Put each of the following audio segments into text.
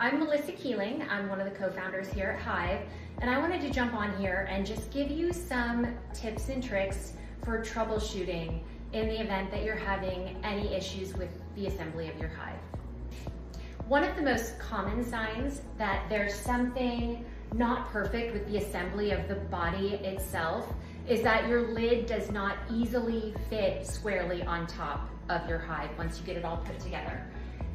I'm Melissa Keeling. I'm one of the co-founders here at Hyve, and I wanted to jump on here and just give you some tips and tricks for troubleshooting in the event that you're having any issues with the assembly of your Hyve. One of the most common signs that there's something not perfect with the assembly of the body itself is that your lid does not easily fit squarely on top of your Hyve once you get it all put together.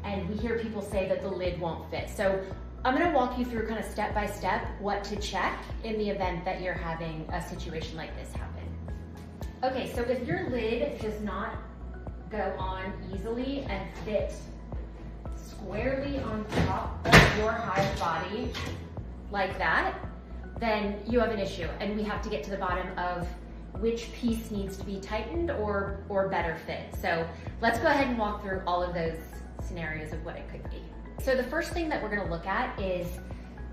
And we hear people say that the lid won't fit. So I'm gonna walk you through kind of step by step what to check in the event that you're having a situation like this happen. Okay, so if your lid does not go on easily and fit squarely on top of your Hyve body like that, then you have an issue, and we have to get to the bottom of which piece needs to be tightened or better fit. So let's go ahead and walk through all of those scenarios of what it could be. So the first thing that we're gonna look at is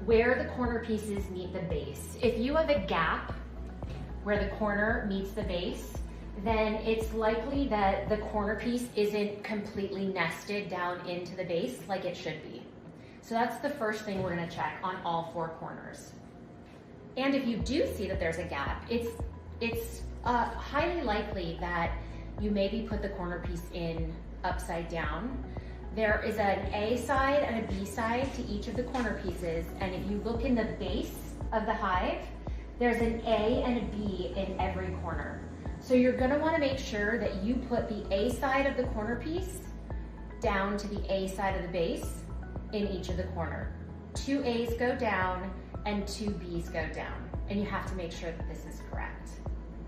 where the corner pieces meet the base. If you have a gap where the corner meets the base, then it's likely that the corner piece isn't completely nested down into the base like it should be. So that's the first thing we're gonna check on all four corners. And if you do see that there's a gap, it's highly likely that you maybe put the corner piece in upside down. There is an A side and a B side to each of the corner pieces, and if you look in the base of the Hyve, there's an A and a B in every corner. So you're gonna wanna make sure that you put the A side of the corner piece down to the A side of the base in each of the corner. 2 A's go down and 2 B's go down, and you have to make sure that this is correct.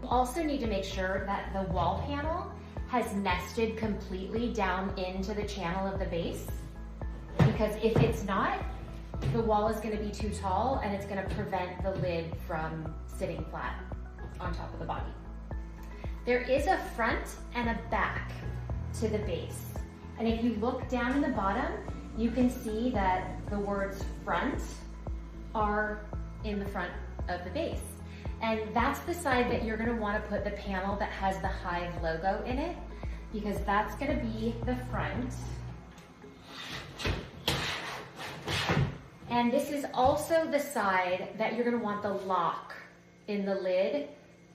You also need to make sure that the wall panel has nested completely down into the channel of the base, because if it's not, the wall is gonna be too tall and it's gonna prevent the lid from sitting flat on top of the body. There is a front and a back to the base. And if you look down in the bottom, you can see that the words front are in the front of the base. And that's the side that you're gonna wanna put the panel that has the Hyve logo in it, because that's gonna be the front. And this is also the side that you're gonna want the lock in the lid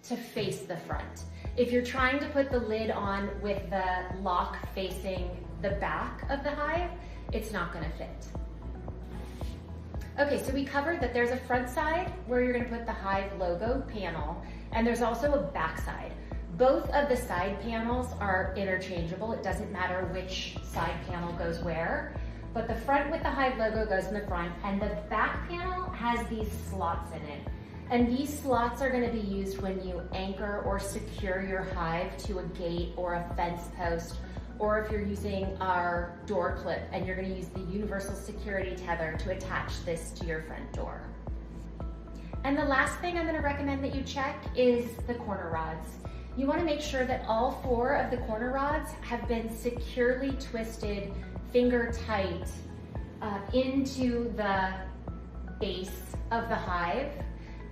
to face the front. If you're trying to put the lid on with the lock facing the back of the Hyve, it's not gonna fit. Okay, so we covered that there's a front side where you're gonna put the Hyve logo panel, and there's also a back side. Both of the side panels are interchangeable. It doesn't matter which side panel goes where, but the front with the Hyve logo goes in the front, and the back panel has these slots in it. And these slots are gonna be used when you anchor or secure your Hyve to a gate or a fence post, or if you're using our door clip and you're gonna use the universal security tether to attach this to your front door. And the last thing I'm gonna recommend that you check is the corner rods. You wanna make sure that all 4 of the corner rods have been securely twisted, finger tight, into the base of the Hyve,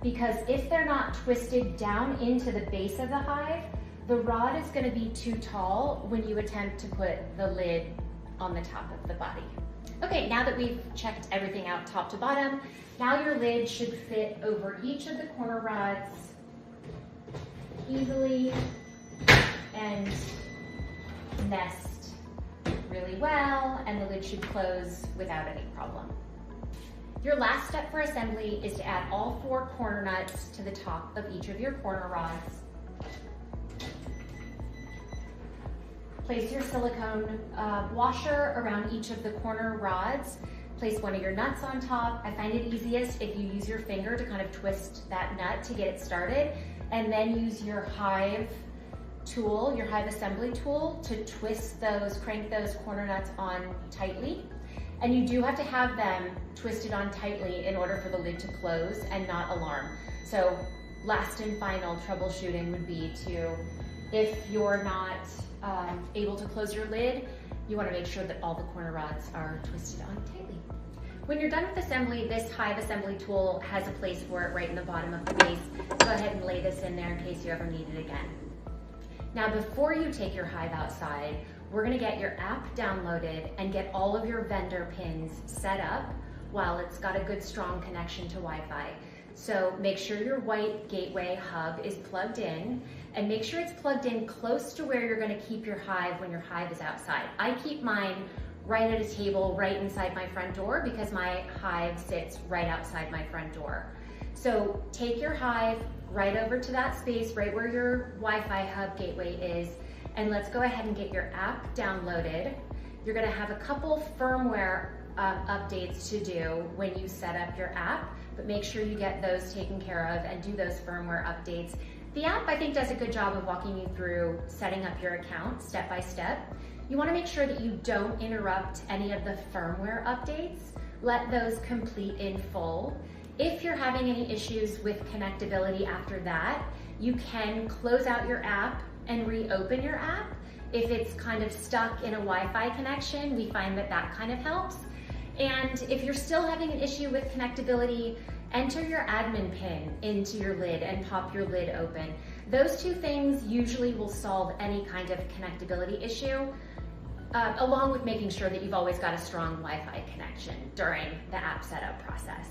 because if they're not twisted down into the base of the Hyve, the rod is gonna be too tall when you attempt to put the lid on the top of the body. Okay, now that we've checked everything out top to bottom, now your lid should fit over each of the corner rods easily and nest really well, and the lid should close without any problem. Your last step for assembly is to add all 4 corner nuts to the top of each of your corner rods. Place your silicone washer around each of the corner rods. Place one of your nuts on top. I find it easiest if you use your finger to kind of twist that nut to get it started, and then use your Hyve tool, your Hyve assembly tool, to twist those, crank those corner nuts on tightly. And you do have to have them twisted on tightly in order for the lid to close and not alarm. So last and final troubleshooting would be to, if you're not able to close your lid, you wanna make sure that all the corner rods are twisted on tightly. When you're done with assembly, this Hyve assembly tool has a place for it right in the bottom of the base. Go ahead and lay this in there in case you ever need it again. Now, before you take your Hyve outside, we're gonna get your app downloaded and get all of your vendor pins set up while it's got a good strong connection to Wi-Fi. So make sure your white gateway hub is plugged in, and make sure it's plugged in close to where you're going to keep your Hyve when your Hyve is outside. I keep mine right at a table right inside my front door because my Hyve sits right outside my front door. So take your Hyve right over to that space right where your Wi-Fi hub gateway is, and let's go ahead and get your app downloaded. You're going to have a couple firmware updates to do when you set up your app, but make sure you get those taken care of and do those firmware updates. The app, I think, does a good job of walking you through setting up your account step by step. You want to make sure that you don't interrupt any of the firmware updates. Let those complete in full. If you're having any issues with connectability after that, you can close out your app and reopen your app. If it's kind of stuck in a Wi-Fi connection, we find that that kind of helps. And if you're still having an issue with connectability, enter your admin PIN into your lid and pop your lid open. Those two things usually will solve any kind of connectability issue, along with making sure that you've always got a strong Wi-Fi connection during the app setup process.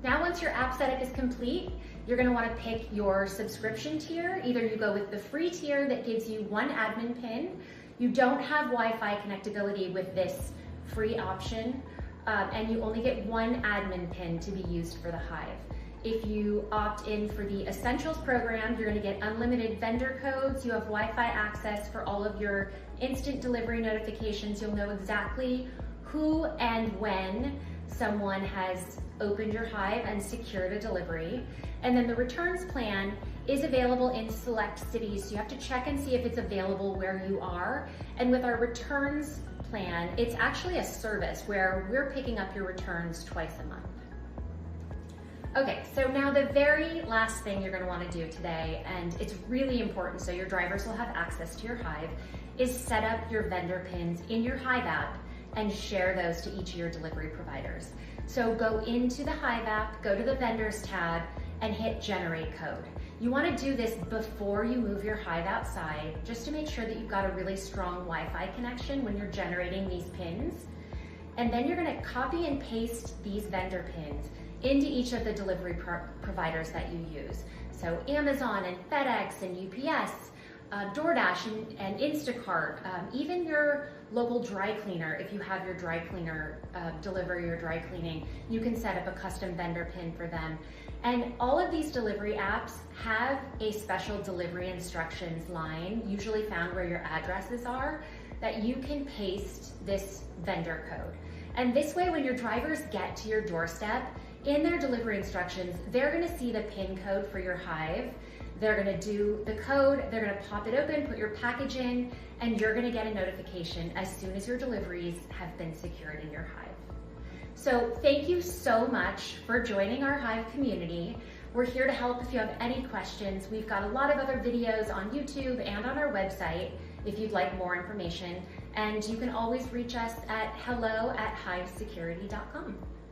Now, once your app setup is complete, you're going to want to pick your subscription tier. Either you go with the free tier that gives you one admin PIN. You don't have Wi-Fi connectability with this free option, and you only get one admin PIN to be used for the Hyve. If you opt in for the Essentials program, you're going to get unlimited vendor codes. You have Wi-Fi access for all of your instant delivery notifications. You'll know exactly who and when someone has opened your Hyve and secured a delivery. And then the returns plan is available in select cities, so you have to check and see if it's available where you are. And with our returns plan, it's actually a service where we're picking up your returns twice a month. Okay, so now the very last thing you're going to want to do today, and it's really important so your drivers will have access to your Hyve, is set up your vendor pins in your Hyve app and share those to each of your delivery providers. So go into the Hyve app, go to the vendors tab, and hit generate code. You want to do this before you move your Hyve outside, just to make sure that you've got a really strong Wi-Fi connection when you're generating these pins. And then you're going to copy and paste these vendor pins into each of the delivery providers that you use. So Amazon and FedEx and UPS, DoorDash and Instacart, even your local dry cleaner. If you have your dry cleaner deliver your dry cleaning, you can set up a custom vendor pin for them. And all of these delivery apps have a special delivery instructions line, usually found where your addresses are, that you can paste this vendor code. And this way, when your drivers get to your doorstep, in their delivery instructions, they're going to see the PIN code for your Hyve. They're going to do the code, they're going to pop it open, put your package in, and you're going to get a notification as soon as your deliveries have been secured in your Hyve. So thank you so much for joining our Hyve community. We're here to help if you have any questions. We've got a lot of other videos on YouTube and on our website if you'd like more information. And you can always reach us at hello@hyvesecurity.com.